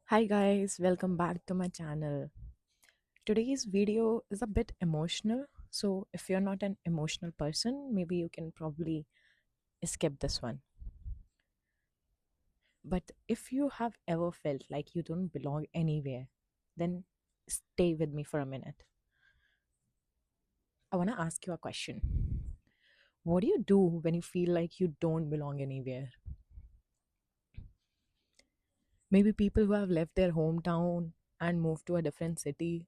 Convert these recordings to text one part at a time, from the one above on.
Hi guys, welcome back to my channel. Today's video is a bit emotional, so if you're not an emotional person, maybe you can probably skip this one. But if you have ever felt like you don't belong anywhere, then stay with me for a minute. I want to ask you a question. What do you do when you feel like you don't belong anywhere? Maybe people who have left their hometown and moved to a different city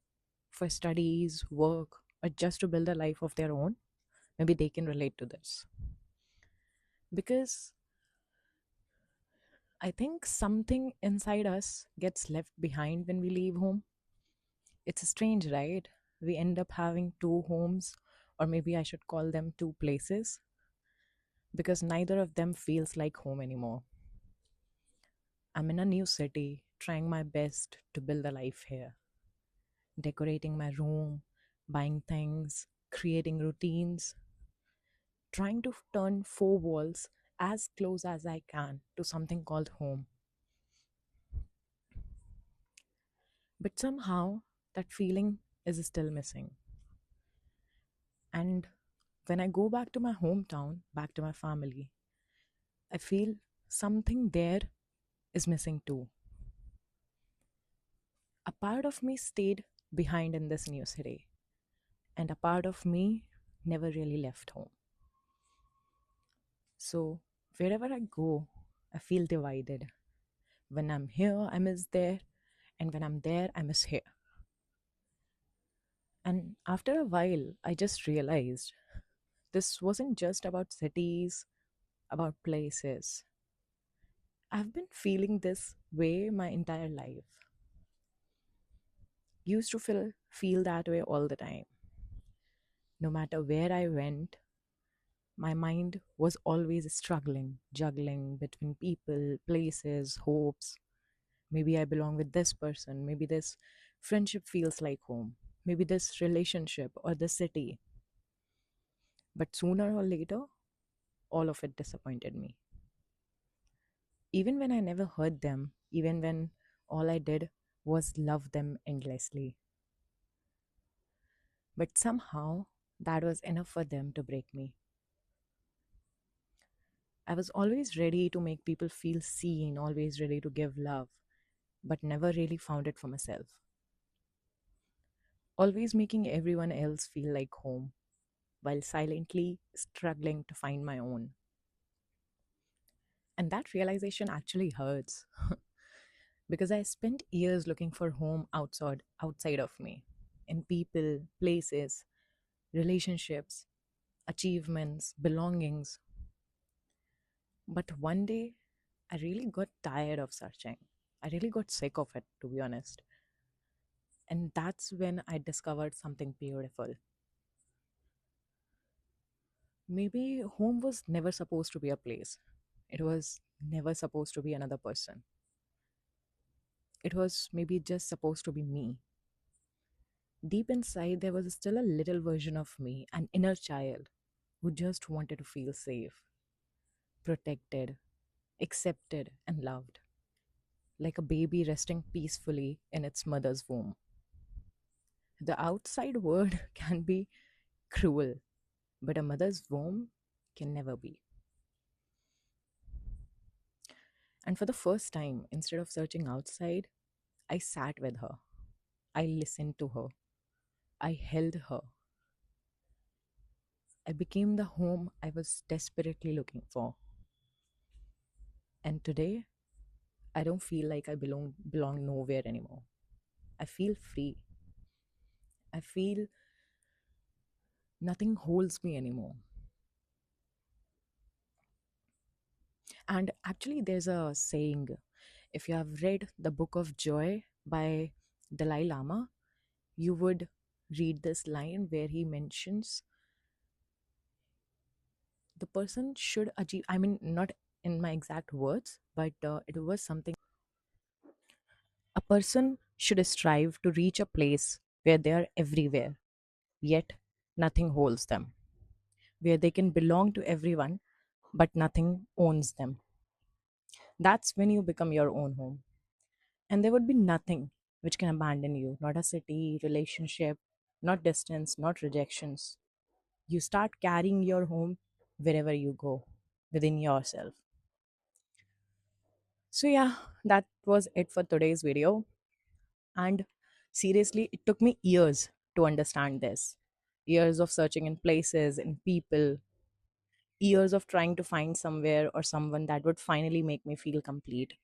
for studies, work, or just to build a life of their own. Maybe they can relate to this. Because I think something inside us gets left behind when we leave home. It's strange, right? We end up having two homes, or maybe I should call them two places, because neither of them feels like home anymore. I'm in a new city, trying my best to build a life here, decorating my room, buying things, creating routines, trying to turn four walls as close as I can to something called home. But somehow that feeling is still missing. And when I go back to my hometown, back to my family, I feel something there is missing too. A part of me stayed behind in this new city, and a part of me never really left home. So wherever I go, I feel divided. When I'm here, I miss there, and when I'm there, I miss here. And after a while, I just realized this wasn't just about cities, about places. I've been feeling this way my entire life. Used to feel that way all the time. No matter where I went, my mind was always struggling, juggling between people, places, hopes. Maybe I belong with this person. Maybe this friendship feels like home. Maybe this relationship or this city. But sooner or later, all of it disappointed me. Even when I never heard them, even when all I did was love them endlessly. But somehow, that was enough for them to break me. I was always ready to make people feel seen, always ready to give love, but never really found it for myself. Always making everyone else feel like home, while silently struggling to find my own. And that realization actually hurts because I spent years looking for home outside of me, in people, places, relationships, achievements, belongings. But one day, I really got tired of searching. I really got sick of it, to be honest. And that's when I discovered something beautiful. Maybe home was never supposed to be a place, it was never supposed to be another person. It was maybe just supposed to be me. Deep inside, there was still a little version of me, an inner child, who just wanted to feel safe, protected, accepted, and loved, like a baby resting peacefully in its mother's womb. The outside world can be cruel, but a mother's womb can never be. And for the first time, instead of searching outside, I sat with her. I listened to her. I held her. I became the home I was desperately looking for. And today, I don't feel like I belong nowhere anymore. I feel free. I feel nothing holds me anymore. And actually, there's a saying, if you have read the Book of Joy by Dalai Lama, you would read this line where he mentions the person should achieve, I mean, not in my exact words, but it was something. A person should strive to reach a place where they are everywhere, yet nothing holds them, where they can belong to everyone, but nothing owns them. That's when you become your own home. And there would be nothing which can abandon you, not a city, relationship, not distance, not rejections. You start carrying your home wherever you go within yourself. So, yeah, that was it for today's video. And seriously, it took me years to understand this, years of searching in places, in people, years of trying to find somewhere or someone that would finally make me feel complete.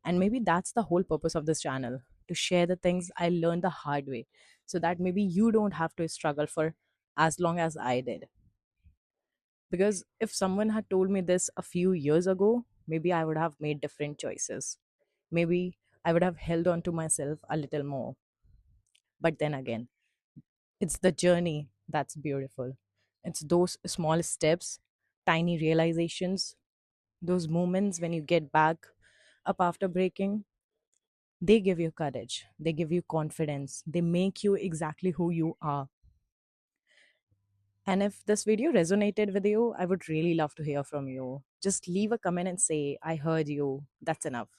And maybe that's the whole purpose of this channel, to share the things I learned the hard way so that maybe you don't have to struggle for as long as I did. Because if someone had told me this a few years ago, maybe I would have made different choices. Maybe I would have held on to myself a little more. But then again, it's the journey that's beautiful. It's those small steps, tiny realizations, those moments when you get back up after breaking. They give you courage, they give you confidence, they make you exactly who you are. And if this video resonated with you, I would really love to hear from you. Just leave a comment and say, I heard you. That's enough.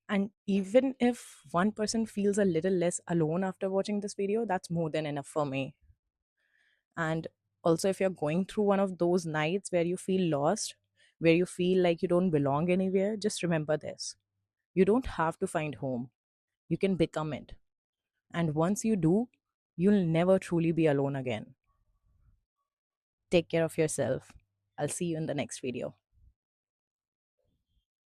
And even if one person feels a little less alone after watching this video, that's more than enough for me. And also, if you're going through one of those nights where you feel lost, where you feel like you don't belong anywhere, just remember this: you don't have to find home, you can become it. And once you do, you'll never truly be alone again. Take care of yourself. I'll see you in the next video.